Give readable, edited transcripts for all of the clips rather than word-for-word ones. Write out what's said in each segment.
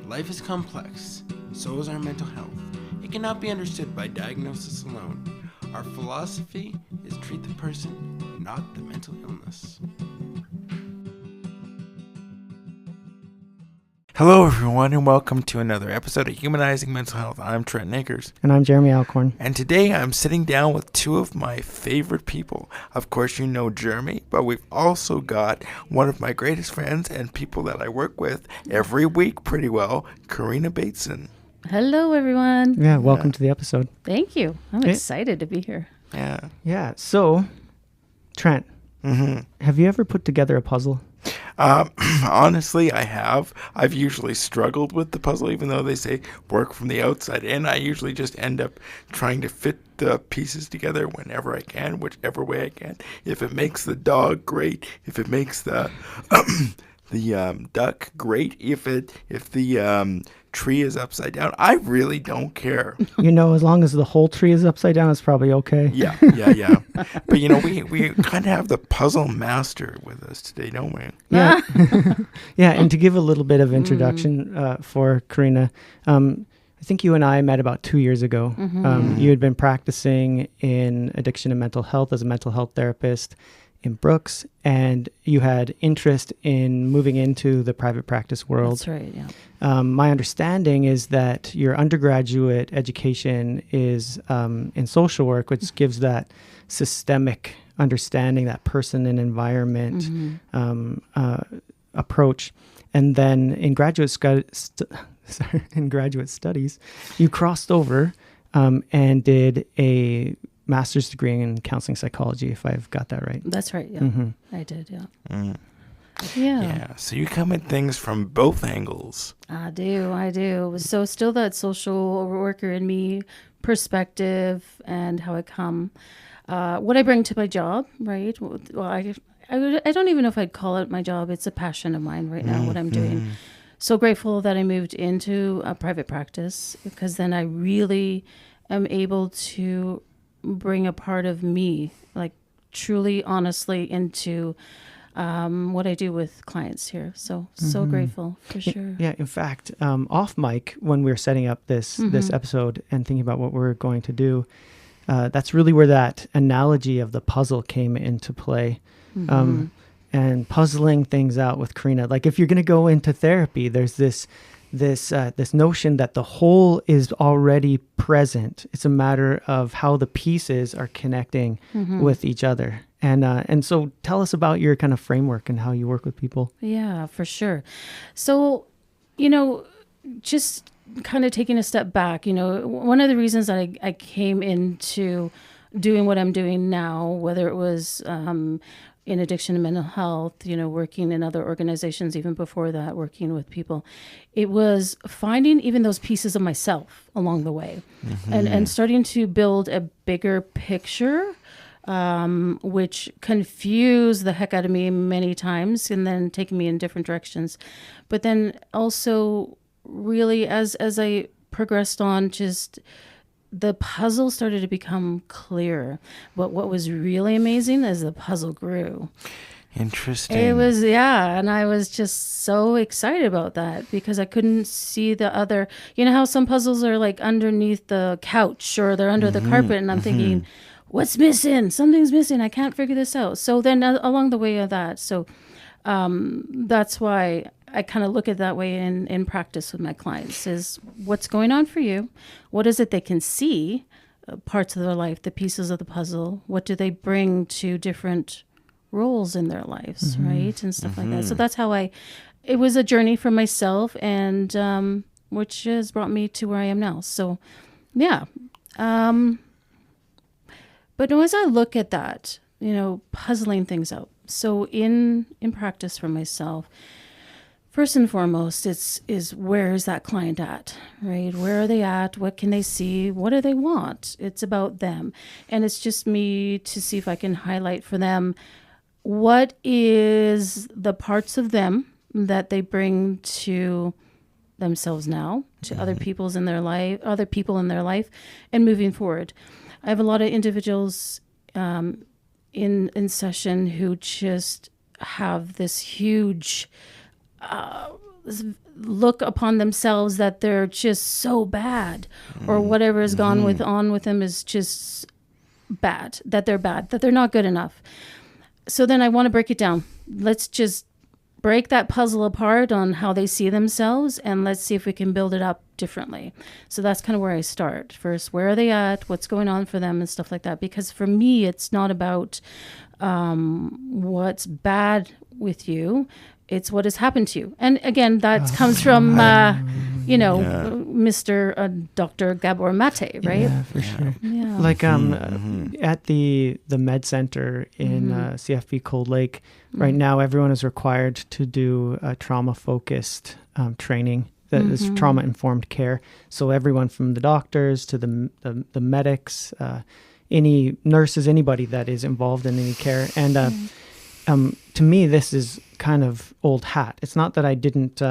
Life is complex, so is our mental health. It cannot be understood by diagnosis alone. Our philosophy is treat the person, not the mental illness. Hello everyone and welcome to another episode of Humanizing Mental Health. I'm Trent Akers. And I'm Jeremy Alcorn. And today I'm sitting down with two of my favorite people. Of course you know Jeremy, but we've also got one of my greatest friends and people that I work with every week pretty well, Corrina Bateson. Hello everyone. Yeah, welcome to the episode. Thank you. I'm excited to be here. Yeah. So, Trent, have you ever put together a puzzle? Honestly, I have. I've usually struggled with the puzzle, even though they say work from the outside in. I usually just end up trying to fit the pieces together whenever I can, whichever way I can. If it makes the dog, great. If it makes the duck, great. If the tree is upside down, I really don't care. You know, as long as the whole tree is upside down, it's probably okay. Yeah. But you know, we kind of have the puzzle master with us today, don't we? Yeah. Yeah, and to give a little bit of introduction for Corrina, I think you and I met about 2 years ago. You had been practicing in addiction and mental health as a mental health therapist in Brooks, and you had interest in moving into the private practice world. That's right, yeah. My understanding is that your undergraduate education is in social work, which gives that systemic understanding, that person and environment approach. And then in graduate studies, you crossed over and did a master's degree in counseling psychology, if I've got that right. That's right, yeah. I did, yeah. Yeah, so you come at things from both angles. I do. So still that social worker in me perspective and how I come, what I bring to my job, right? Well, I don't even know if I'd call it my job. It's a passion of mine right now, what I'm doing. So grateful that I moved into a private practice, because then I really am able to bring a part of me, like truly, honestly, into what I do with clients here. So grateful for sure. Yeah. In fact, off mic, when we were setting up this episode and thinking about what we're going to do, that's really where that analogy of the puzzle came into play. And puzzling things out with Corrina. Like if you're going to go into therapy, there's this notion that the whole is already present. It's a matter of how the pieces are connecting with each other. And so tell us about your kind of framework and how you work with people. Yeah, for sure. So, you know, just kind of taking a step back, you know, one of the reasons that I came into doing what I'm doing now, whether it was in addiction and mental health, you know, working in other organizations, even before that, working with people, it was finding even those pieces of myself along the way and starting to build a bigger picture, which confused the heck out of me many times and then taking me in different directions. But then also really as I progressed on, just the puzzle started to become clear. But what was really amazing is the puzzle grew. Interesting. It was, and I was just so excited about that because I couldn't see the other, you know how some puzzles are like underneath the couch or they're under the carpet, and I'm thinking, what's missing? Something's missing. I can't figure this out. So then along the way of that, so that's why I kind of look at it that way in practice with my clients is what's going on for you? What is it they can see, parts of their life, the pieces of the puzzle? What do they bring to different roles in their lives, right? And stuff like that. So that's how it was a journey for myself and which has brought me to where I am now. So, yeah. But as I look at that, you know, puzzling things out. So in practice for myself, first and foremost, is where is that client at, right? Where are they at? What can they see? What do they want? It's about them. And it's just me to see if I can highlight for them what is the parts of them that they bring to themselves now, to other people in their life, and moving forward. I have a lot of individuals in session who just have this huge look upon themselves that they're just so bad, or whatever has gone on with them is just bad, that they're not good enough. So then I want to break it down. Let's just break that puzzle apart on how they see themselves, and let's see if we can build it up differently. So that's kind of where I start. First, where are they at? What's going on for them and stuff like that? Because for me, it's not about what's bad with you. It's what has happened to you. And again, that comes from, Mr. Dr. Gabor Mate, right? Yeah, for sure. Yeah. Like at the med center in CFB Cold Lake, right now everyone is required to do a trauma-focused training that is trauma-informed care. So everyone from the doctors to the medics, any nurses, anybody that is involved in any care. And to me, this is kind of old hat. It's not that I didn't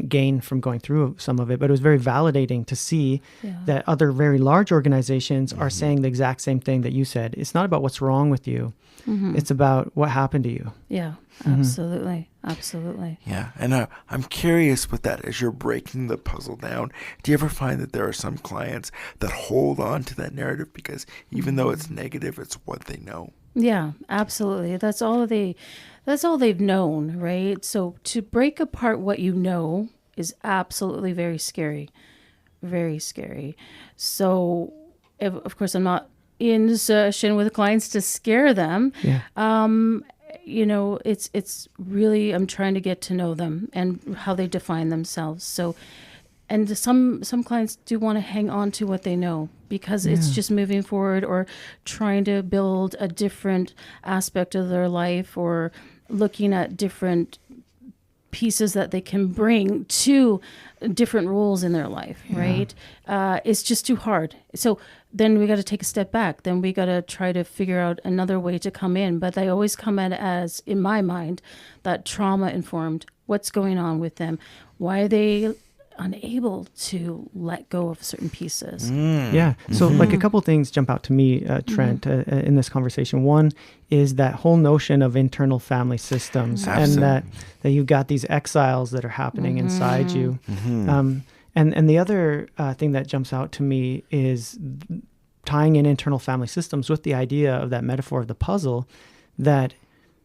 gain from going through some of it, but it was very validating to see that other very large organizations are saying the exact same thing that you said. It's not about what's wrong with you. It's about what happened to you. Yeah, absolutely. Absolutely. Yeah. And I'm curious with that, as you're breaking the puzzle down, do you ever find that there are some clients that hold on to that narrative because even though it's negative, it's what they know? Yeah, absolutely. That's all they've known, right? So to break apart what you know is absolutely very scary. Very scary. So of course I'm not in session with clients to scare them. Yeah. It's really, I'm trying to get to know them and how they define themselves. So, and some clients do want to hang on to what they know because it's just moving forward or trying to build a different aspect of their life or looking at different pieces that they can bring to different roles in their life, right? It's just too hard. So then we got to take a step back. Then we got to try to figure out another way to come in. But they always come at it as, in my mind, that trauma informed. What's going on with them? Why are they unable to let go of certain pieces? Yeah. So like a couple things jump out to me, Trent, in this conversation. One is that whole notion of internal family systems and that you've got these exiles that are happening inside you. And the other thing that jumps out to me is tying in internal family systems with the idea of that metaphor of the puzzle, that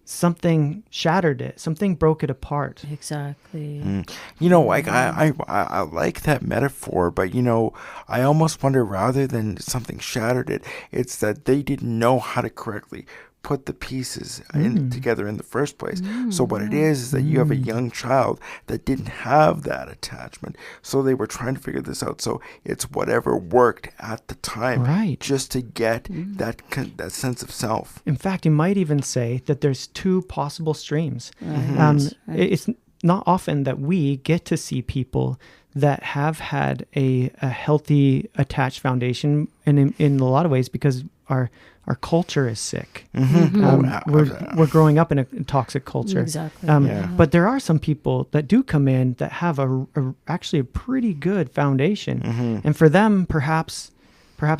something shattered it, something broke it apart. Exactly. Like I like that metaphor, but I almost wonder, rather than something shattered it, it's that they didn't know how to correctly put the pieces together in the first place. So what it is that you have a young child that didn't have that attachment. So they were trying to figure this out. So it's whatever worked at the time, right, just to get that sense of self. In fact, you might even say that there's two possible streams. Right. It's not often that we get to see people that have had a healthy attached foundation, and in a lot of ways because our culture is sick. We're growing up in a toxic culture. Exactly. But there are some people that do come in that have actually a pretty good foundation, and for them, perhaps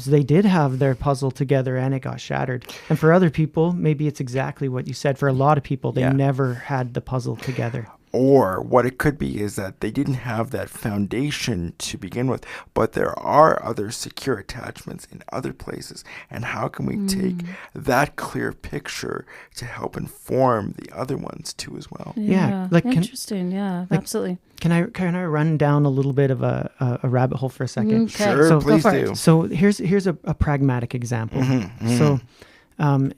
they did have their puzzle together and it got shattered. And for other people, maybe it's exactly what you said. For a lot of people, they never had the puzzle together. Or what it could be is that they didn't have that foundation to begin with, but there are other secure attachments in other places. And how can we take that clear picture to help inform the other ones too as well? Yeah. Interesting. Absolutely. Can I run down a little bit of a rabbit hole for a second? Okay. Sure, please do. So here's a pragmatic example. So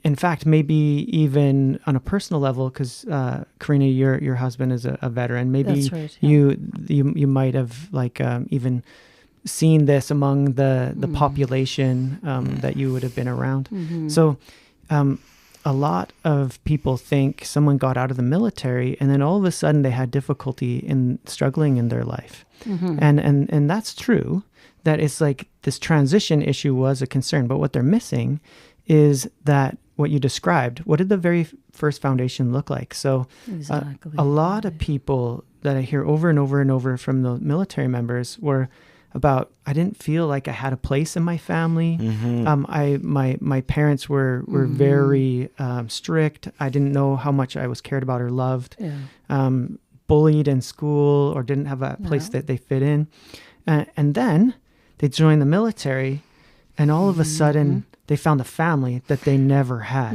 in fact, maybe even on a personal level, because Corrina, your husband is a veteran. Maybe that's right, yeah. you might have even seen this among the population that you would have been around. So a lot of people think someone got out of the military and then all of a sudden they had difficulty in struggling in their life, and that's true. That it's like this transition issue was a concern, but what they're missing is that what you described, what did the very first foundation look like? So a lot of people that I hear over and over and over from the military members were about, I didn't feel like I had a place in my family. My parents were very strict. I didn't know how much I was cared about or loved. bullied in school or didn't have a place that they fit in. And then they joined the military, and all of a sudden they found a family that they never had.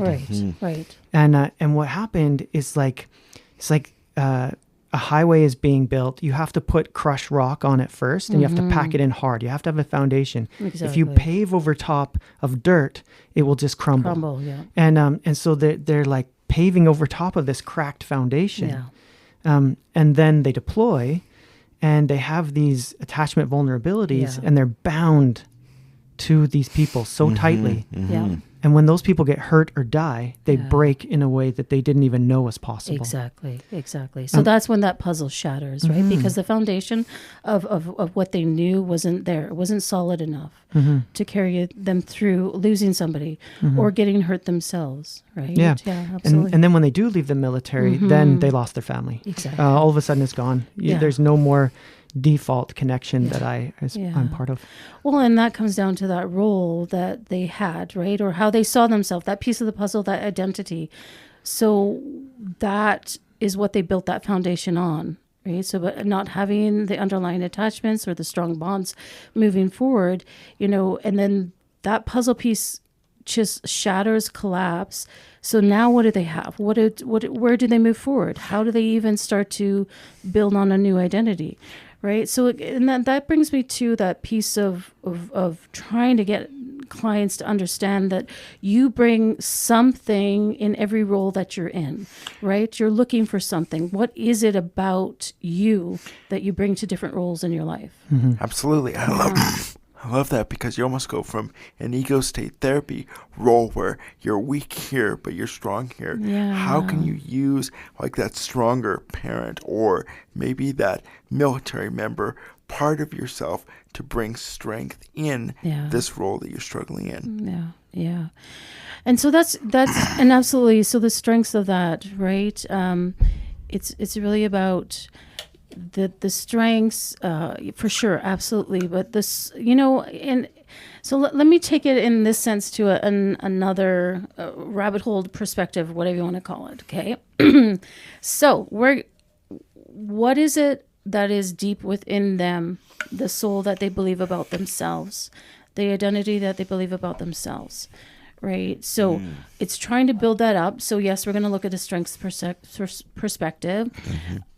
Right. And what happened is it's like a highway is being built. You have to put crushed rock on it first, and you have to pack it in hard. You have to have a foundation. Exactly. If you pave over top of dirt, it will just crumble. And so they're like paving over top of this cracked foundation. And then they deploy, and they have these attachment vulnerabilities, and they're bound to these people so tightly. And when those people get hurt or die, they break in a way that they didn't even know was possible. Exactly. So that's when that puzzle shatters, right? Because the foundation of what they knew wasn't there. It wasn't solid enough to carry them through losing somebody or getting hurt themselves, right? Yeah, absolutely. And then when they do leave the military, then they lost their family. Exactly. All of a sudden it's gone. There's no more default connection that I'm part of. Well, and that comes down to that role that they had, right? Or how they saw themselves, that piece of the puzzle, that identity. So that is what they built that foundation on, right? So but not having the underlying attachments or the strong bonds moving forward, and then that puzzle piece just shatters, collapse. So now what do they have? Where do they move forward? How do they even start to build on a new identity? Right. So, and that brings me to that piece of trying to get clients to understand that you bring something in every role that you're in, right? You're looking for something. What is it about you that you bring to different roles in your life? Absolutely. I love that, because you almost go from an ego state therapy role where you're weak here, but you're strong here. Yeah. How can you use like that stronger parent or maybe that military member part of yourself to bring strength in this role that you're struggling in? Yeah. And so that's and absolutely. So the strengths of that, right? It's really about the strengths, for sure, absolutely. But this, and so let me take it in this sense to another rabbit hole perspective, whatever you want to call it. Okay. So what is it that is deep within them, the soul that they believe about themselves, the identity that they believe about themselves? Right. So it's trying to build that up. So yes, we're going to look at a strengths perspective,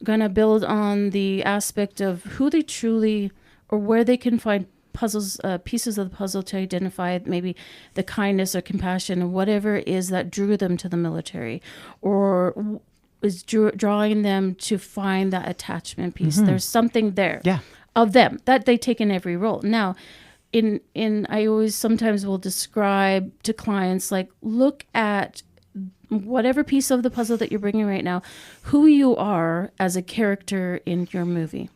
going to build on the aspect of who they truly, or where they can find puzzles, pieces of the puzzle to identify maybe the kindness or compassion or whatever it is that drew them to the military, or is drawing them to find that attachment piece. There's something there of them that they take in every role. Now, I always sometimes will describe to clients, like, look at whatever piece of the puzzle that you're bringing right now, who you are as a character in your movie.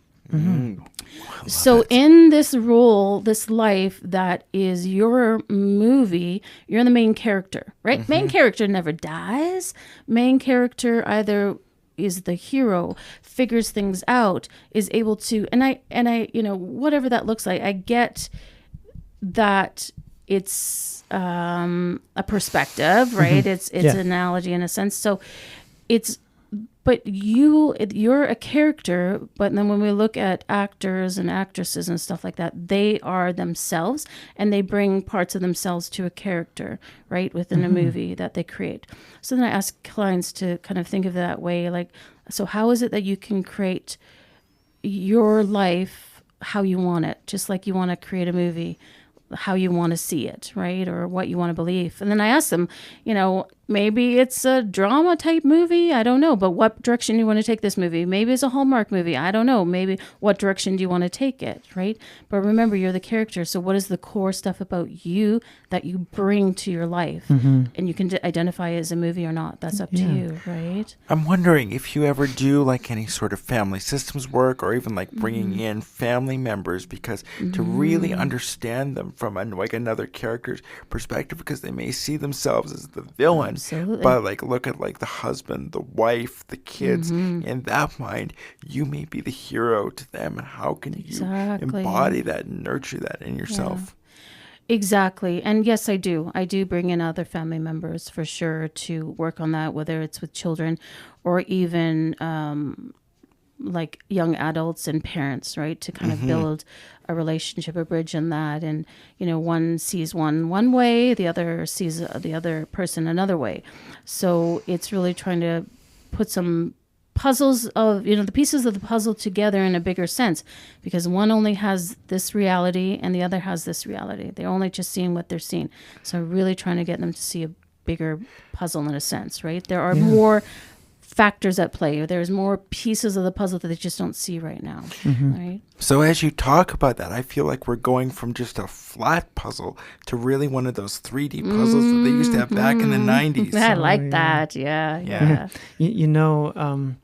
So in this role, this life that is your movie, you're the main character, right? Main character never dies. Main character either is the hero, figures things out, is able to, and I, whatever that looks like, I get that it's a perspective, right? It's an analogy in a sense. So but you're a character, but then when we look at actors and actresses and stuff like that, they are themselves, and they bring parts of themselves to a character, right, within a movie that they create. So then I ask clients to kind of think of it that way, like, so how is it that you can create your life how you want it, just like you want to create a movie, how you want to see it, right? Or what you want to believe. And then I ask them, maybe it's a drama type movie. I don't know. But what direction do you want to take this movie? Maybe it's a Hallmark movie. I don't know. Maybe what direction do you want to take it, right? But remember, you're the character. So what is the core stuff about you that you bring to your life? And you can identify as a movie or not. That's up to you, right? I'm wondering if you ever do like any sort of family systems work, or even like bringing in family members, because to really understand them from another character's perspective, because they may see themselves as the villain. Absolutely. But like look at like the husband, the wife, the kids. In that mind, you may be the hero to them. And how can you embody that and nurture that in yourself? Exactly. And yes, I do. I do bring in other family members for sure to work on that, whether it's with children or even like young adults and parents, right? To kind of build a relationship, a bridge in that. And, one sees one way, the other sees the other person another way. So it's really trying to put some puzzles of, the pieces of the puzzle together in a bigger sense, because one only has this reality and the other has this reality. They're only just seeing what they're seeing. So really trying to get them to see a bigger puzzle in a sense, right? There are more factors at play. There's more pieces of the puzzle that they just don't see right now, right? So as you talk about that, I feel like we're going from just a flat puzzle to really one of those 3D puzzles that they used to have back in the 90s. I like that. Yeah. One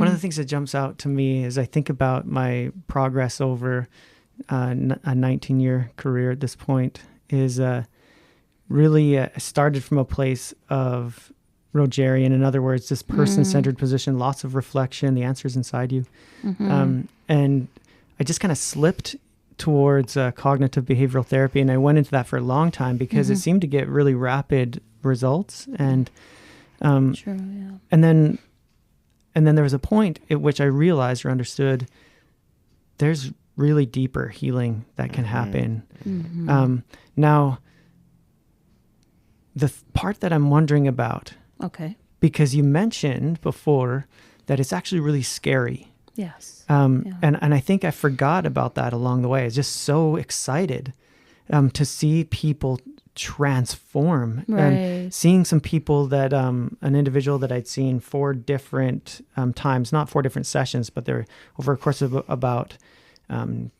of the things that jumps out to me as I think about my progress over a 19-year career at this point is really started from a place of Rogerian. In other words, this person-centered position, lots of reflection, the answer's inside you. And I just kind of slipped towards cognitive behavioral therapy, and I went into that for a long time because it seemed to get really rapid results. And and then there was a point at which I realized or understood there's really deeper healing that can happen. Now, the part that I'm wondering about, because you mentioned before that it's actually really scary. Yes. And I think I forgot about that along the way. I was just so excited to see people transform. And seeing some people that, an individual that I'd seen 4 different times, not 4 different sessions, but they're over a course of about 10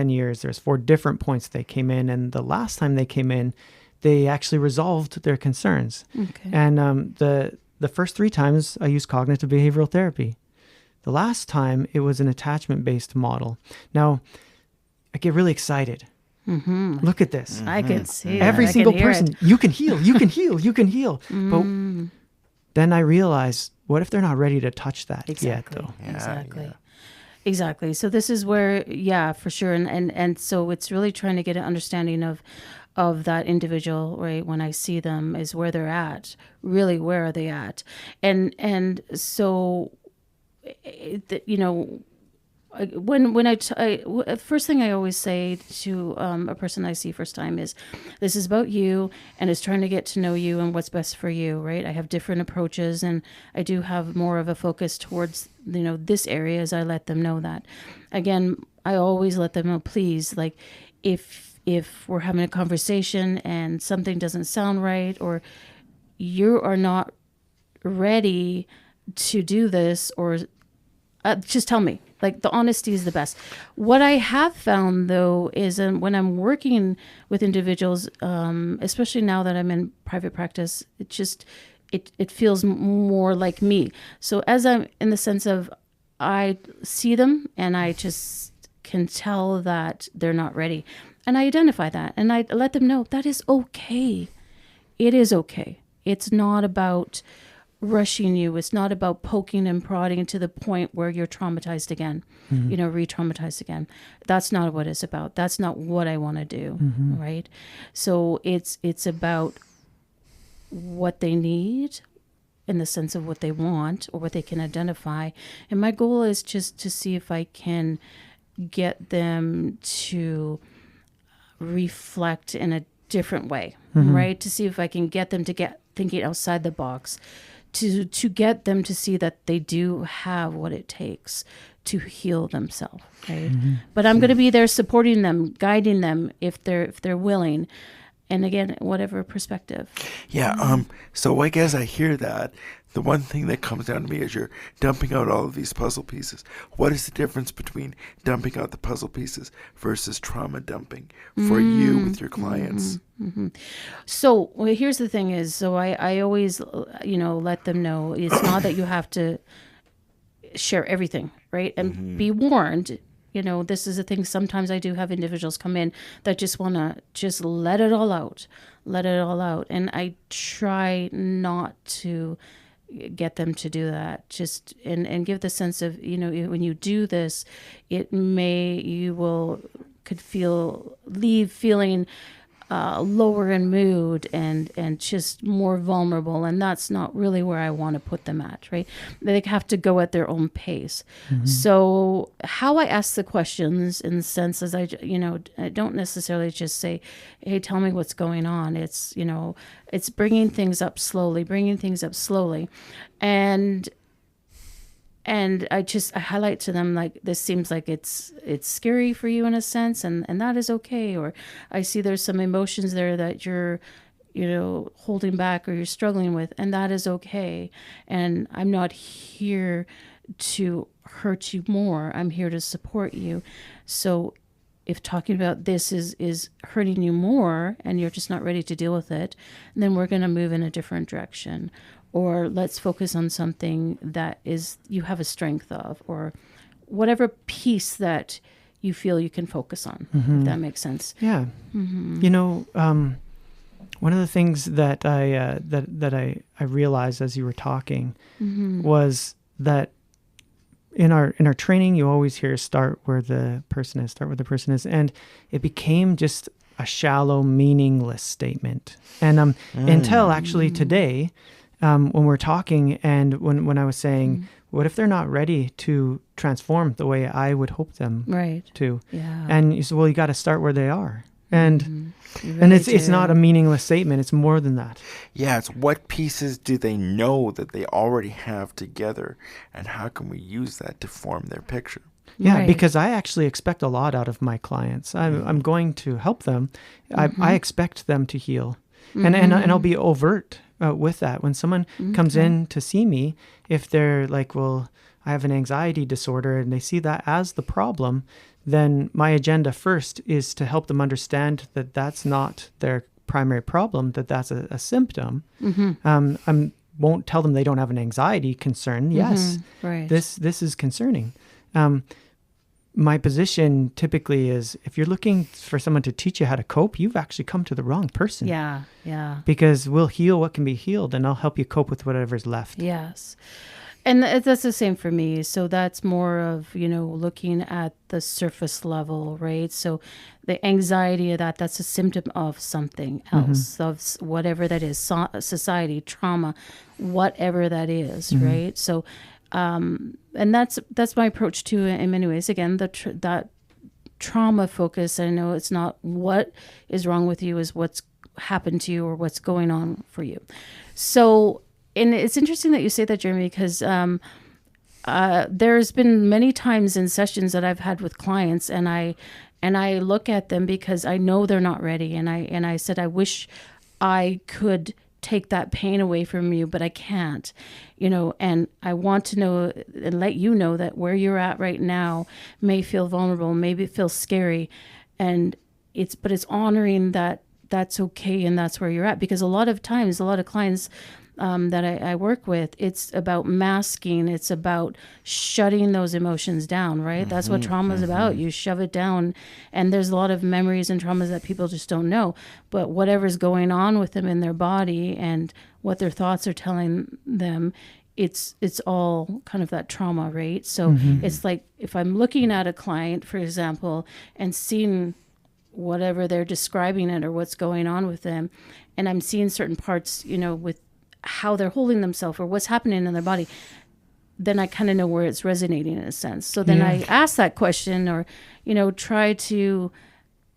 years. There's 4 different points they came in. And the last time they came in, they actually resolved their concerns. And the first 3 times I used cognitive behavioral therapy. The last time it was an attachment-based model. Now, I get really excited. Look at this. I can see every that. single person. You can heal. You can heal. You can heal. But then I realize, what if they're not ready to touch that yet, though? Exactly. So this is where, for sure. And so it's really trying to get an understanding of that individual, right? When I see them, is where they're at. Really, where are they at? And so, when first thing I always say to a person I see first time is, this is about you, and it's trying to get to know you and what's best for you, right? I have different approaches, and I do have more of a focus towards this area, as I let them know that. Again, I always let them know, please, like if we're having a conversation and something doesn't sound right, or you are not ready to do this, or just tell me. Like, the honesty is the best. What I have found, though, is when I'm working with individuals, especially now that I'm in private practice, it feels more like me. So as I'm in the sense of, I see them and I just can tell that they're not ready. And I identify that, and I let them know that is okay. It is okay. It's not about rushing you. It's not about poking and prodding to the point where you're traumatized again, re-traumatized again. That's not what it's about. That's not what I want to do, right? So it's about what they need in the sense of what they want or what they can identify. And my goal is just to see if I can get them to reflect in a different way, right? To see if I can get them to get thinking outside the box, to get them to see that they do have what it takes to heal themselves, right? But I'm going to be there supporting them, guiding them if they're willing. And again, whatever perspective. So I guess I hear that. The one thing that comes down to me is you're dumping out all of these puzzle pieces. What is the difference between dumping out the puzzle pieces versus trauma dumping for you with your clients? So here's the thing is, so I always, let them know it's not that you have to share everything, right? And be warned. This is a thing. Sometimes I do have individuals come in that just want to just let it all out. And I try not to get them to do that. Just, and give the sense of, when you do this, could leave feeling lower in mood and just more vulnerable, and that's not really where I want to put them at, right? They have to go at their own pace. So how I ask the questions, in the sense as I don't necessarily just say, hey, tell me what's going on. It's it's bringing things up slowly, and I highlight to them, like, this seems like it's scary for you in a sense, and that is okay. Or I see there's some emotions there that you're, holding back or you're struggling with, and that is okay. And I'm not here to hurt you more. I'm here to support you. So if talking about this is hurting you more and you're just not ready to deal with it, then we're going to move in a different direction. Or let's focus on something that is you have a strength of, or whatever piece that you feel you can focus on, if that makes sense. Yeah. One of the things that I realized as you were talking was that in our training, you always hear start where the person is, and it became just a shallow, meaningless statement. And until actually today, when we're talking, and when I was saying, what if they're not ready to transform the way I would hope them to? Yeah. And you said, well, you got to start where they are. And it's not a meaningless statement. It's more than that. Yeah, it's what pieces do they know that they already have together, and how can we use that to form their picture? Yeah, because I actually expect a lot out of my clients. I'm going to help them. I expect them to heal. And I'll be overt with that. When someone comes in to see me, if they're like, well, I have an anxiety disorder, and they see that as the problem, then my agenda first is to help them understand that that's not their primary problem, that that's a symptom. I won't tell them they don't have an anxiety concern. Yes, this is concerning. My position typically is, if you're looking for someone to teach you how to cope, you've actually come to the wrong person. Yeah. Because we'll heal what can be healed, and I'll help you cope with whatever's left. Yes. And that's the same for me. So that's more of, looking at the surface level, right? So the anxiety of that's a symptom of something else, of whatever that is, society, trauma, whatever that is, right? So, and that's my approach to it in many ways. Again, that trauma focus, I know it's not what is wrong with you, is what's happened to you or what's going on for you. So, and it's interesting that you say that, Jeremy, because there's been many times in sessions that I've had with clients, and I look at them because I know they're not ready, and I said, I wish I could take that pain away from you, but I can't, and I want to know and let you know that where you're at right now may feel vulnerable, maybe it feels scary, but it's honoring that that's okay, and that's where you're at. Because a lot of times, a lot of clients that I work with, it's about masking, it's about shutting those emotions down, right? That's what trauma is about. You shove it down, and there's a lot of memories and traumas that people just don't know. But whatever's going on with them in their body and what their thoughts are telling them, it's all kind of that trauma, right? So it's like, if I'm looking at a client, for example, and seeing whatever they're describing it or what's going on with them, and I'm seeing certain parts, with how they're holding themselves or what's happening in their body, then I kind of know where it's resonating in a sense. So then I ask that question, or, try to,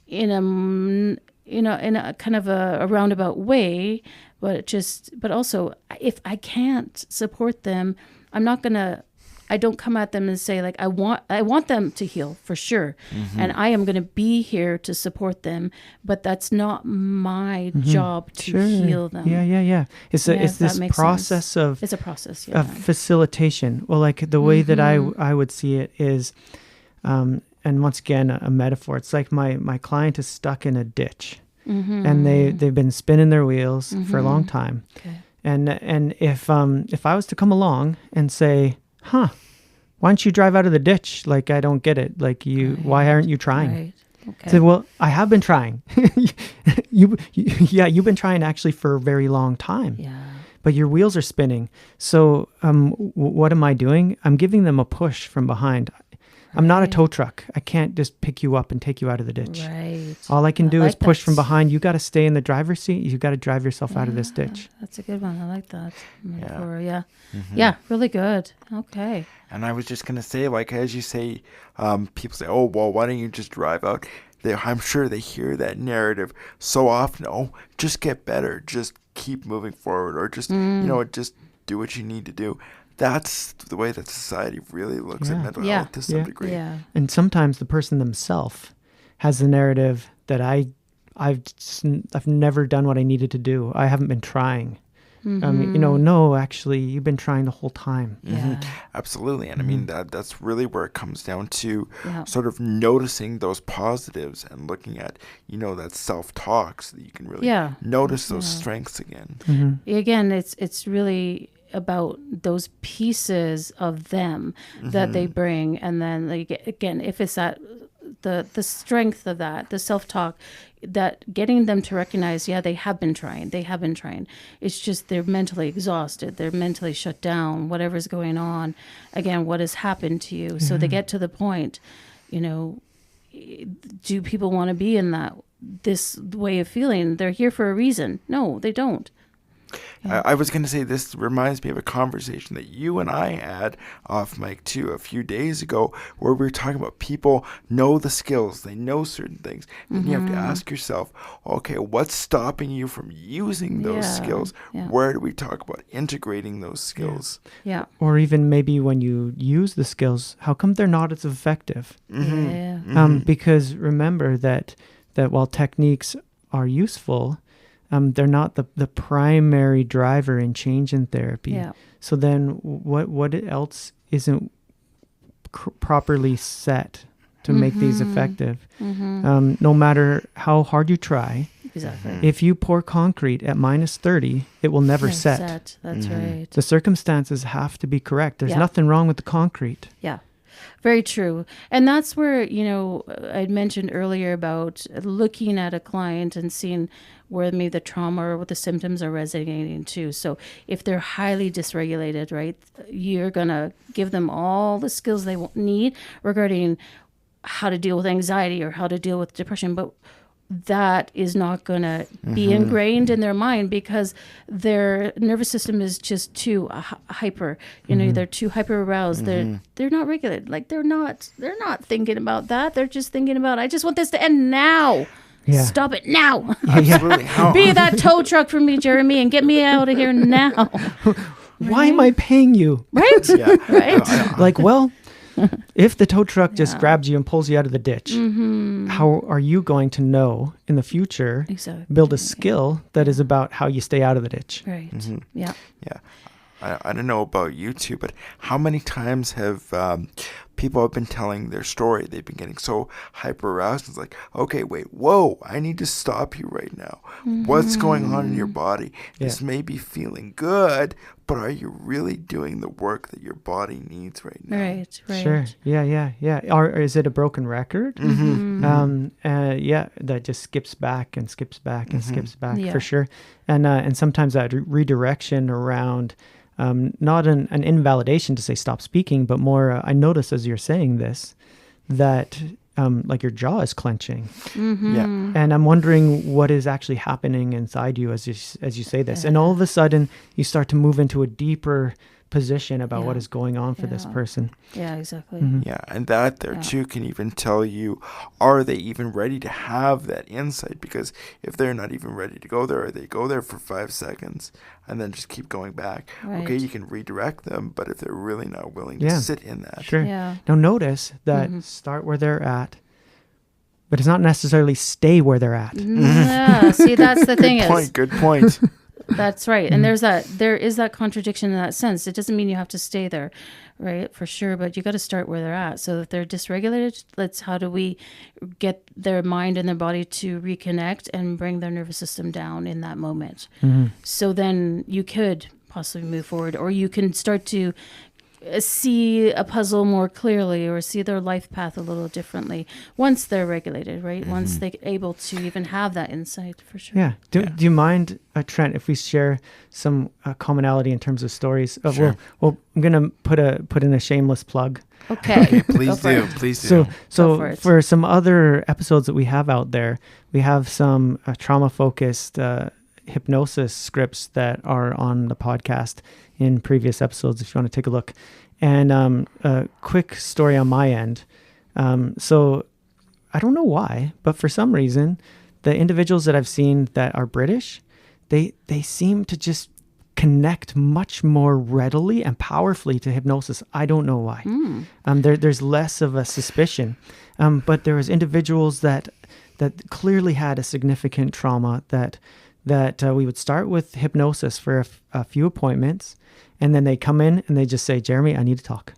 in a kind of a roundabout way, but also, if I can't support them, I don't come at them and say, like, I want them to heal for sure. And I am going to be here to support them, but that's not my job to heal them. Yeah. It's this process of, it's a process of facilitation. Well, like the way that I would see it is, and once again, a metaphor. It's like my client is stuck in a ditch, and they've been spinning their wheels for a long time. Okay. And if I was to come along and say, why don't you drive out of the ditch? Like, I don't get it. Like, why aren't you trying? Right. Okay. I said, well, I have been trying. You've been trying actually for a very long time. Yeah. But your wheels are spinning. So what am I doing? I'm giving them a push from behind. I'm not a tow truck. I can't just pick you up and take you out of the ditch. Right. All I can do is like push that. from behind. You got to stay in the driver's seat. You got to drive yourself out of this ditch. That's a good one. I like that metaphor. Yeah. Mm-hmm. Yeah. Really good. Okay. And I was just going to say, like, as you say, people say, oh, well, why don't you just drive out? I'm sure they hear that narrative so often. Oh, just get better. Just keep moving forward. Or just, just do what you need to do. That's the way that society really looks at mental health to some degree. Yeah. And sometimes the person themselves has the narrative that I've never done what I needed to do. I haven't been trying. No, actually, you've been trying the whole time. Yeah. Absolutely. And I mean, that's really where it comes down to sort of noticing those positives and looking at, that self-talk so that you can really notice those strengths again. Mm-hmm. Again, it's really about those pieces of them that they bring. And then, like, again, if it's that the strength of that, the self-talk, that getting them to recognize, they have been trying. It's just they're mentally exhausted. They're mentally shut down, whatever's going on. Again, what has happened to you? So they get to the point, do people want to be in this way of feeling? They're here for a reason. No, they don't. I was going to say, this reminds me of a conversation that you and I had off mic too a few days ago, where we were talking about people know the skills, they know certain things. Then you have to ask yourself, okay, what's stopping you from using those skills? Where do we talk about integrating those skills? Yeah. Or even maybe when you use the skills, how come they're not as effective? Because remember that while techniques are useful, they're not the primary driver in change in therapy. Yeah. So then what else isn't properly set to make these effective? No matter how hard you try, exactly. If you pour concrete at -30, it will never set. That's right. The circumstances have to be correct. There's nothing wrong with the concrete. Yeah. Very true. And that's where, I'd mentioned earlier about looking at a client and seeing where maybe the trauma or what the symptoms are resonating to. So if they're highly dysregulated, right, you're going to give them all the skills they need regarding how to deal with anxiety or how to deal with depression. But that is not going to be ingrained in their mind because their nervous system is just too hyper. They're too hyper aroused. They're not regulated. Like they're not thinking about that. They're just thinking about, I just want this to end now. Yeah. Stop it now. Absolutely. Be that tow truck for me, Jeremy, and get me out of here now. Why am I paying you? Right? Yeah. Right? Like, well, if the tow truck just grabs you and pulls you out of the ditch, how are you going to know in the future, build a skill that is about how you stay out of the ditch? Right. Yeah. Yeah. I don't know about you two, but how many times have people have been telling their story? They've been getting so hyper aroused. It's like, okay, wait, whoa, I need to stop you right now. What's going on in your body? This may be feeling good, but are you really doing the work that your body needs right now? Right. Sure. Yeah. Or is it a broken record? That just skips back and skips back and skips back for sure. And sometimes that redirection around not an invalidation to say stop speaking, but more I notice as you're saying this that like your jaw is clenching. And I'm wondering what is actually happening inside you as you say this. And all of a sudden you start to move into a deeper position about what is going on for this person. Yeah, exactly. Yeah, and that there too can even tell you, are they even ready to have that insight? Because if they're not even ready to go there, or they go there for 5 seconds and then just keep going back, okay, you can redirect them, but if they're really not willing to sit in that. Sure. Yeah. Now notice that start where they're at, but it's not necessarily stay where they're at. Yeah, see, that's the thing is. Good point. That's right. And there is that contradiction in that sense. It doesn't mean you have to stay there, right? For sure. But you got to start where they're at. So if they're dysregulated, how do we get their mind and their body to reconnect and bring their nervous system down in that moment? So then you could possibly move forward, or you can start to see a puzzle more clearly or see their life path a little differently once they're regulated, right? Once they're able to even have that insight, for sure. Yeah. Do you mind, Trent, if we share some commonality in terms of stories? Sure. Well, I'm going to put in a shameless plug. Okay. Please Go for do. it. Please do. So, Go so for it. for some other episodes that we have out there, we have some trauma-focused hypnosis scripts that are on the podcast in previous episodes if you want to take a look. And a quick story on my end. So I don't know why, but for some reason, the individuals that I've seen that are British, they seem to just connect much more readily and powerfully to hypnosis. I don't know why. There's less of a suspicion. But there was individuals that clearly had a significant trauma that we would start with hypnosis for a few appointments, and then they come in and they just say, Jeremy, I need to talk.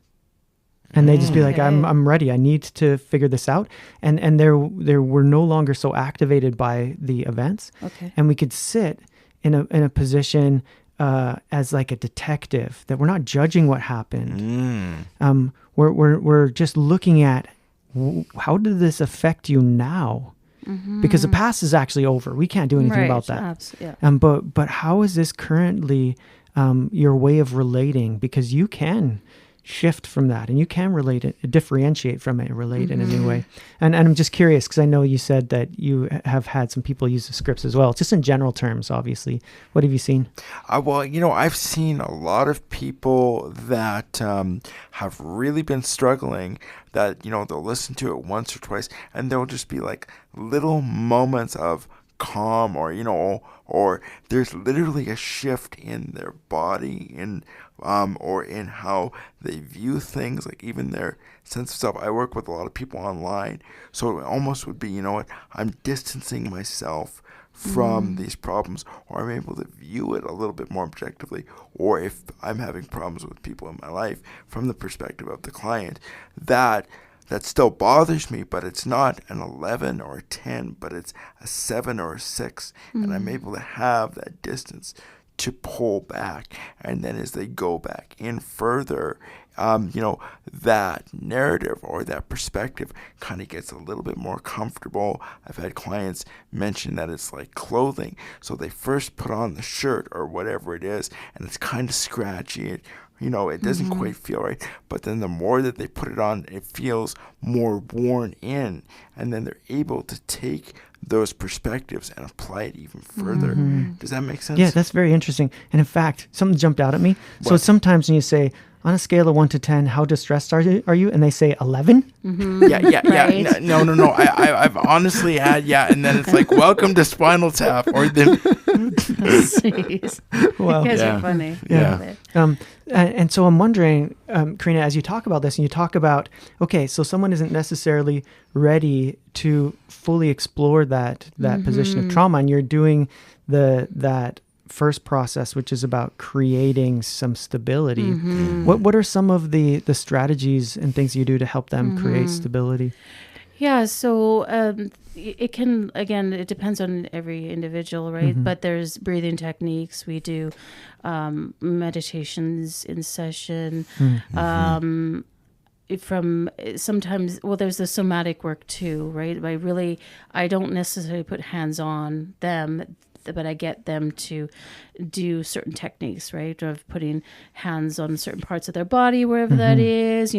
And they just be like, I'm ready. I need to figure this out. And there were no longer so activated by the events. Okay. And we could sit in a position as like a detective, that we're not judging what happened. We're just looking at how did this affect you now? Because the past is actually over. We can't do anything about that. Yeah. But how is this currently your way of relating? Because you can shift from that, and you can differentiate from it, relate in a new way. And I'm just curious, because I know you said that you have had some people use the scripts as well, just in general terms, obviously. What have you seen? Well, I've seen a lot of people that have really been struggling, that, they'll listen to it once or twice, and there'll just be like little moments of calm, or there's literally a shift in their body, or in how they view things, like even their sense of self. I work with a lot of people online, so it almost would be, I'm distancing myself from these problems, or I'm able to view it a little bit more objectively. Or if I'm having problems with people in my life from the perspective of the client, that still bothers me, but it's not an 11 or a 10, but it's a 7 or a 6. And I'm able to have that distance to pull back. And then as they go back in further, that narrative or that perspective kind of gets a little bit more comfortable. I've had clients mention that it's like clothing. So they first put on the shirt or whatever it is, and it's kind of scratchy. It doesn't quite feel right. But then the more that they put it on, it feels more worn in. And then they're able to take those perspectives and apply it even further. Does that make sense? Yeah, that's very interesting. And in fact, something jumped out at me. So What? sometimes when you say, on a scale of 1 to 10, how distressed are you? And they say 11. Yeah. Right. No. I've honestly had, and then it's like, welcome to Spinal Tap, or then. Jeez. Well, You guys Yeah. are funny. Yeah. And so I'm wondering, Corrina, as you talk about this and you talk about, okay, so someone isn't necessarily ready to fully explore that position of trauma, and you're doing that first process, which is about creating some stability. What are some of the strategies and things you do to help them create stability? Yeah, so it can, again, it depends on every individual, right? But there's breathing techniques. We do meditations in session. From sometimes, there's the somatic work too, right? I don't necessarily put hands on them, but I get them to do certain techniques, right? Of putting hands on certain parts of their body, wherever that is,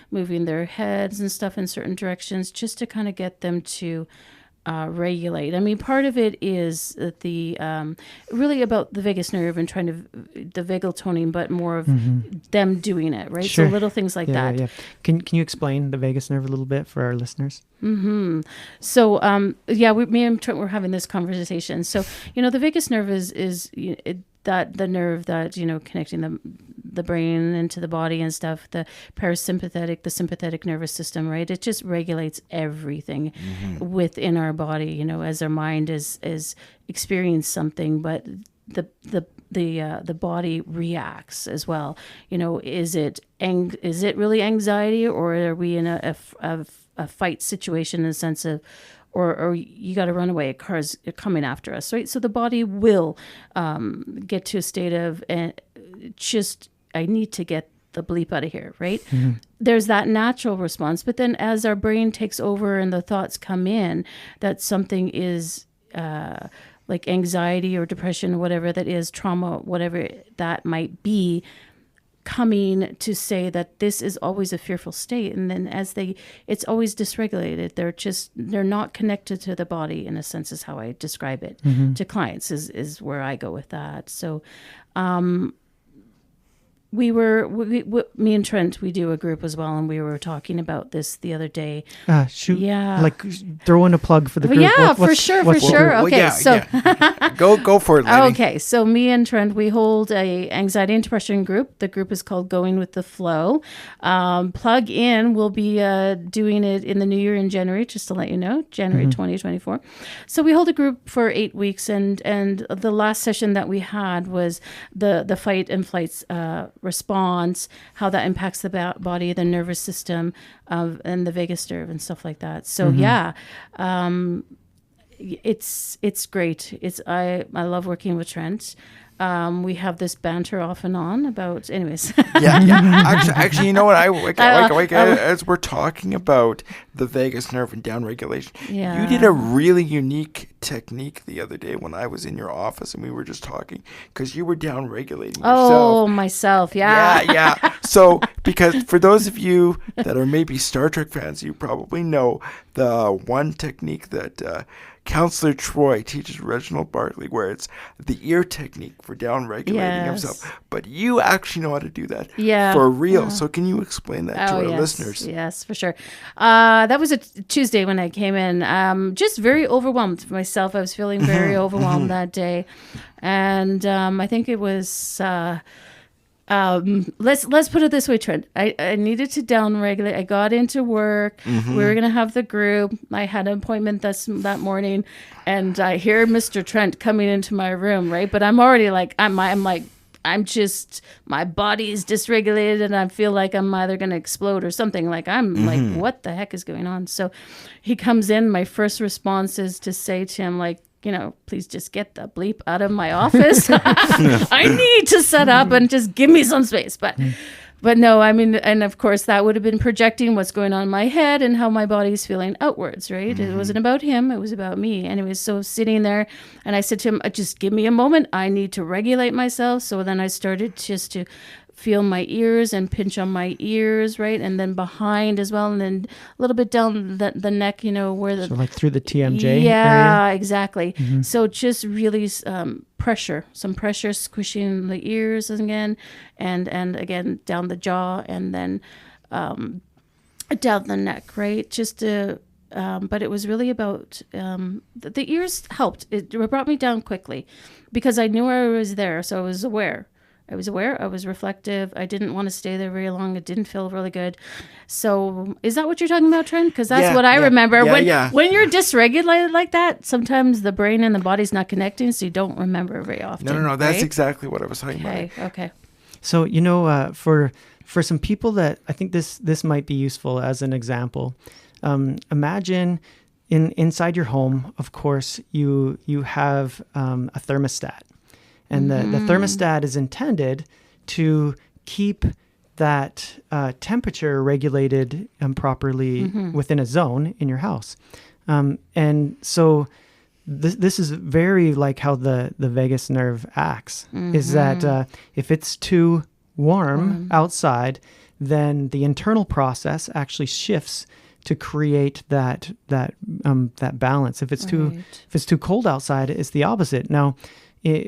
moving their heads and stuff in certain directions, just to kind of get them to regulate. I mean, part of it is the really about the vagus nerve and trying to the vagal toning, but more of them doing it, right? Sure. So little things like that. Yeah. Can you explain the vagus nerve a little bit for our listeners? So, me and Trent were having this conversation. So, the vagus nerve is that the nerve that, connecting the brain into the body and stuff, the parasympathetic, the sympathetic nervous system, right? It just regulates everything within our body, as our mind is experiencing something, but the body reacts as well. Is it really anxiety, or are we in a fight situation in the sense of, or you got to run away, a car's coming after us, right? So the body will get to a state of I need to get the bleep out of here, right? There's that natural response, but then as our brain takes over and the thoughts come in that something is like anxiety or depression, whatever that is, trauma, whatever that might be, coming to say that this is always a fearful state, and then it's always dysregulated. They're not connected to the body, in a sense, is how I describe it to clients, is where I go with that. So me and Trent, we do a group as well, and we were talking about this the other day. Shoot. Yeah. Like throw in a plug for the group. Yeah, for sure. Okay, Go for it, lady. Okay, so me and Trent, we hold a anxiety and depression group. The group is called Going with the Flow. Plug in. We'll be doing it in the new year in January, just to let you know, January 2024. So we hold a group for 8 weeks, and the last session that we had was the fight and flight response, how that impacts the body, the nervous system, and the vagus nerve and stuff like that. So it's great. I love working with Trent. We have this banter off and on about, anyways. Actually, you know what? As we're talking about the vagus nerve and downregulation, you did a really unique technique the other day when I was in your office and we were just talking, because you were downregulating yourself. Oh, myself, yeah. So, because for those of you that are maybe Star Trek fans, you probably know the one technique that Counselor Troy teaches Reginald Bartley, where it's the ear technique for downregulating himself. But you actually know how to do that for real. So can you explain that to our listeners? Yes, for sure. That was a Tuesday when I came in. Just very overwhelmed myself. I was feeling very overwhelmed that day. And I think it was... let's put it this way, Trent. I needed to downregulate. I got into work. We were gonna have the group. I had an appointment that morning, and I hear Mr. Trent coming into my room, right? But I'm already like, I'm just, my body is dysregulated, and I feel like I'm either gonna explode or something. Like I'm like, what the heck is going on? So he comes in. My first response is to say to him, like, please just get the bleep out of my office. I need to set up and just give me some space. But no, I mean, and of course that would have been projecting what's going on in my head and how my body's feeling outwards, right? It wasn't about him. It was about me. Anyways, so sitting there, and I said to him, just give me a moment. I need to regulate myself. So then I started just to feel my ears and pinch on my ears, right? And then behind as well, and then a little bit down the neck, where the... So like through the TMJ area? Yeah, exactly. So just really some pressure, squishing the ears again, and again down the jaw, and then down the neck, right? Just to... but it was really about the ears helped. It brought me down quickly because I knew I was there, so I was aware. I was reflective. I didn't want to stay there very long. It didn't feel really good. So is that what you're talking about, Trent? Because that's what I remember. When you're dysregulated like that, sometimes the brain and the body's not connecting, so you don't remember very often. No. That's exactly what I was talking about. Okay. So, for some people that I think this might be useful as an example, imagine inside your home, of course, you have a thermostat. And the thermostat is intended to keep that temperature regulated properly within a zone in your house. And so this is very like how the vagus nerve acts, is that if it's too warm outside, then the internal process actually shifts to create that balance. If it's too cold outside, it's the opposite. Now,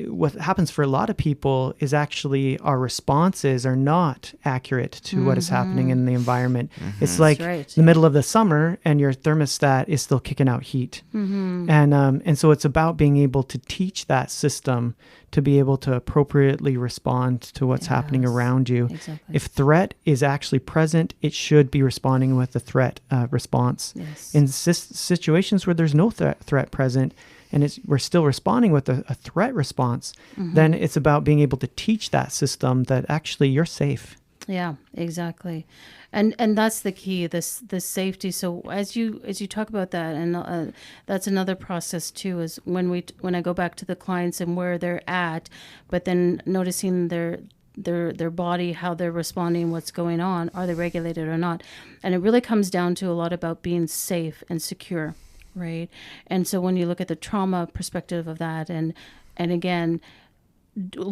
what happens for a lot of people is actually our responses are not accurate to what is happening in the environment. It's like the middle of the summer and your thermostat is still kicking out heat. And so it's about being able to teach that system to be able to appropriately respond to what's happening around you. Exactly. If threat is actually present, it should be responding with a threat response. In situations where there's no threat present, and we're still responding with a threat response, then it's about being able to teach that system that actually you're safe. Yeah, exactly. And that's the key, this safety. So as you talk about that, and that's another process too, is when I go back to the clients and where they're at, but then noticing their body, how they're responding, what's going on, are they regulated or not? And it really comes down to a lot about being safe and secure. Right. And so when you look at the trauma perspective of that, and again,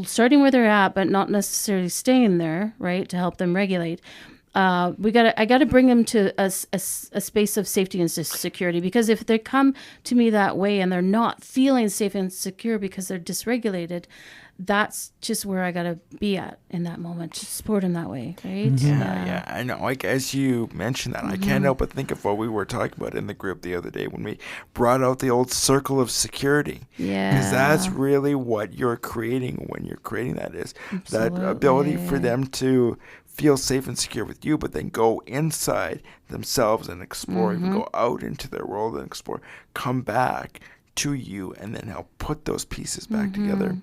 starting where they're at, but not necessarily staying there, right? To help them regulate. I gotta bring them to a space of safety and security, because if they come to me that way and they're not feeling safe and secure because they're dysregulated, that's just where I gotta be at in that moment to support them that way, right? Yeah, I know. Like, as you mentioned that, I can't help but think of what we were talking about in the group the other day when we brought out the old circle of security. Yeah. Because that's really what you're creating when you're creating that, is Absolutely. that ability for them to feel safe and secure with you, but then go inside themselves and explore, even go out into their world and explore, come back to you, and then help put those pieces back together.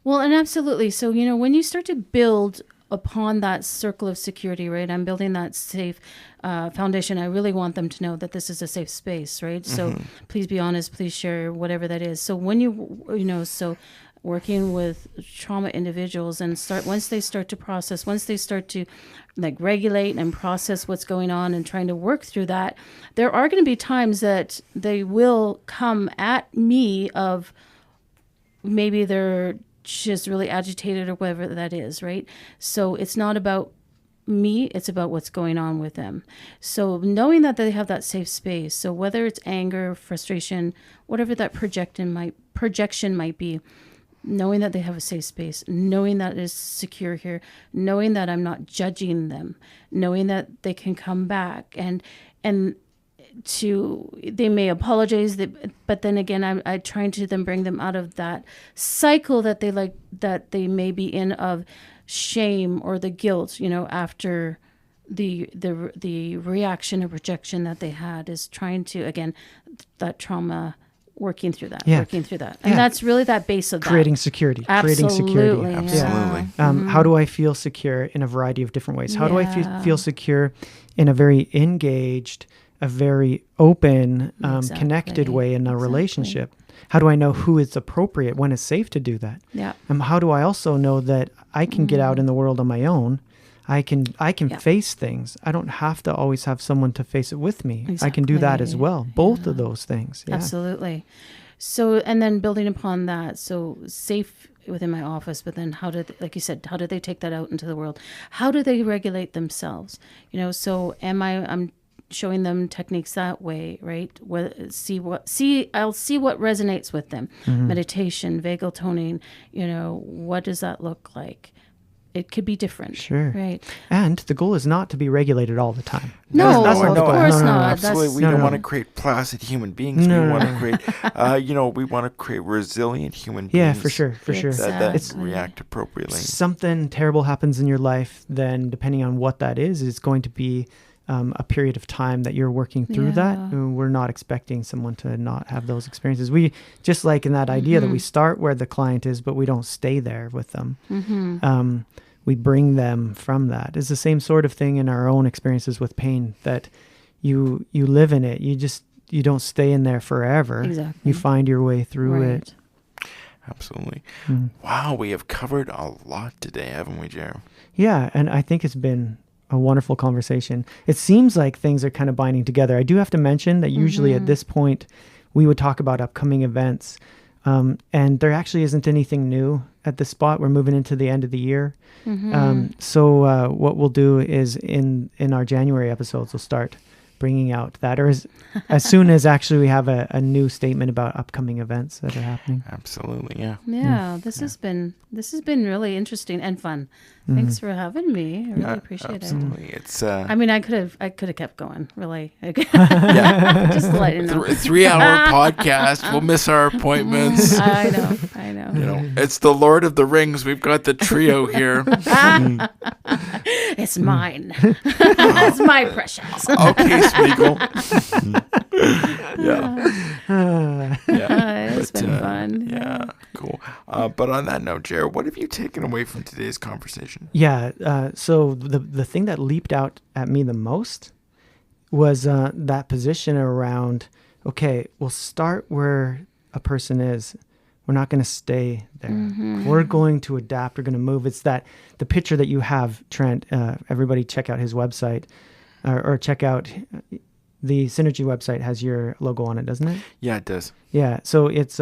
Well, and absolutely. So, when you start to build upon that circle of security, right? I'm building that safe foundation. I really want them to know that this is a safe space, right? So please be honest, please share whatever that is. So when so working with trauma individuals and once they start to process, once they start to regulate and process what's going on and trying to work through that, there are going to be times that they will come at me of maybe they're just really agitated or whatever that is, right? So it's not about me, it's about what's going on with them. So knowing that they have that safe space, so whether it's anger, frustration, whatever that projection might be, knowing that they have a safe space, knowing that it's secure here, knowing that I'm not judging them, knowing that they can come back and they may apologize, but then again, I trying to then bring them out of that cycle that they may be in of shame or the guilt, after the reaction or projection that they had, is trying to, again, that trauma, working through that. And that's really that base of creating security. Absolutely. Absolutely. How do I feel secure in a variety of different ways? How do I feel secure in a very engaged, a very open, connected way in a relationship? How do I know who is appropriate, when it's safe to do that? Yeah. How do I also know that I can get out in the world on my own? I can face things. I don't have to always have someone to face it with me. Exactly. I can do that as well. Both of those things. Yeah. Absolutely. So, and then building upon that, so safe within my office, but then like you said, how do they take that out into the world? How do they regulate themselves? So I'm showing them techniques that way, right? I'll see what resonates with them. Meditation, vagal toning, what does that look like? It could be different. Sure. Right. And the goal is not to be regulated all the time. No, that's not the goal. of course No. not. Absolutely. We don't want to create placid human beings. We want to create, we want to create resilient human beings. Yeah, for sure. That react appropriately. Something terrible happens in your life, then depending on what that is, it's going to be a period of time that you're working through that. And we're not expecting someone to not have those experiences. We, just like in that idea that we start where the client is, but we don't stay there with them. We bring them from that. It's the same sort of thing in our own experiences with pain, that you live in it. You don't stay in there forever. Exactly. You find your way through it. Absolutely. Wow, we have covered a lot today, haven't we, Jer? Yeah, and I think it's been a wonderful conversation. It seems like things are kind of binding together. I do have to mention that usually at this point, we would talk about upcoming events. And there actually isn't anything new at this spot. We're moving into the end of the year. So what we'll do is in our January episodes, we'll start bringing out that, or as soon as actually we have a new statement about upcoming events that are happening. Absolutely, yeah. Yeah, this has been really interesting and fun. Thanks for having me. I really appreciate it. Absolutely, it's. I mean, I could have kept going. Really, just to let you know. 3-hour podcast. We'll miss our appointments. I know. It's the Lord of the Rings. We've got the trio here. It's mine. It's my precious. Okay, Smeagol. It's been fun. Yeah, cool. But on that note, Jared, what have you taken away from today's conversation? Yeah, so the thing that leaped out at me the most was that position around, okay, we'll start where a person is. We're not going to stay there. We're going to adapt. We're going to move. It's the picture that you have, Trent. Everybody check out his website or check out the Synergy website has your logo on it, doesn't it? Yeah, it does. Yeah. So it's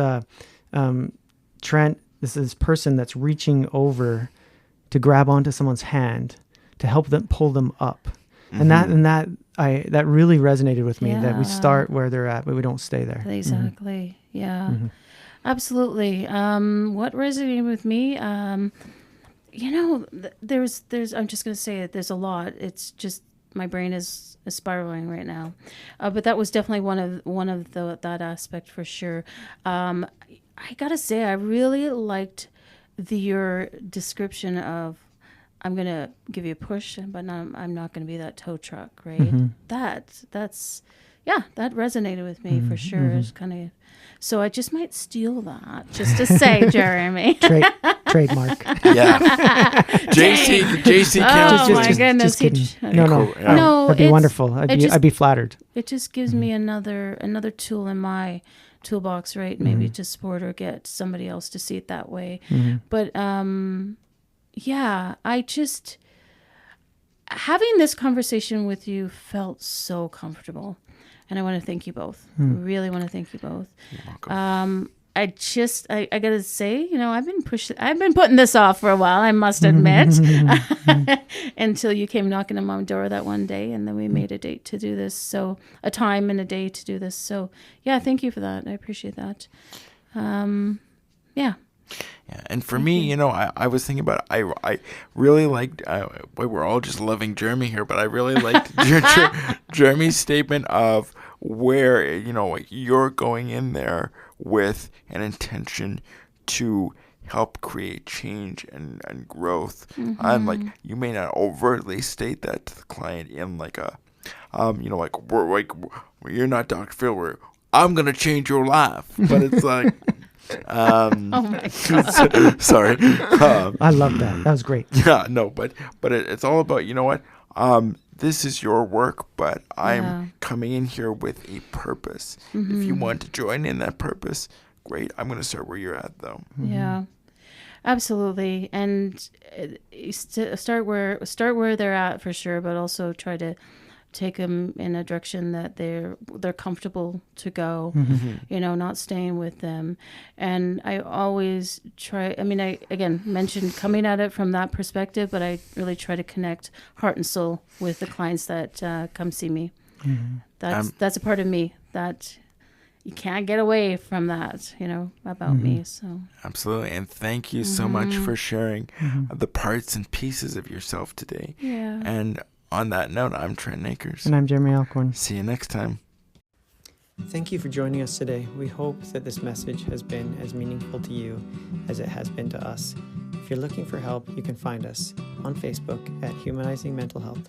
Trent this person that's reaching over to grab onto someone's hand to help them pull them up. And that really resonated with me, that we start where they're at, but we don't stay there. Exactly. Yeah, absolutely. What resonated with me, there's, I'm just going to say it, there's a lot. It's just, my brain is spiraling right now. But that was definitely one of that aspect for sure. I got to say, I really liked your description of, I'm going to give you a push, but I'm not going to be that tow truck, right? That resonated with me for sure. It's kind of, so I just might steal that, just to say, Jeremy. Trademark. Yeah. JC Oh my just goodness. kidding. Cool. No, that'd be wonderful. I'd be flattered. It just gives me another tool in my toolbox, right? Maybe to support or get somebody else to see it that way. But I just, having this conversation with you felt so comfortable. And I want to thank you both. Really want to thank you both. You're welcome. I gotta say, I've been putting this off for a while, I must admit, until you came knocking on my door that one day, and then we made a date to do this. So a time and a day to do this. So yeah, thank you for that. I appreciate that. Yeah, and for me, I was thinking about it. I really liked, we're all just loving Jeremy here, but I really liked Jeremy's statement of where, you're going in there with an intention to help create change and growth. And like, you may not overtly state that to the client in like a, you're not Dr. Phil, I'm going to change your life. But it's like, oh my God. Sorry. I love that. That was great. Yeah, no, but it's all about, this is your work, but I'm coming in here with a purpose. If you want to join in that purpose, great. I'm going to start where you're at, though. Yeah, absolutely. And start where they're at for sure, but also try to take them in a direction that they're comfortable to go, not staying with them. And I always try, I again mentioned coming at it from that perspective, but I really try to connect heart and soul with the clients that come see me. That's a part of me that you can't get away from that, about me. So absolutely. And thank you so much for sharing the parts and pieces of yourself today. Yeah. And on that note, I'm Trent Akers. And I'm Jeremy Alcorn. See you next time. Thank you for joining us today. We hope that this message has been as meaningful to you as it has been to us. If you're looking for help, you can find us on Facebook at Humanizing Mental Health.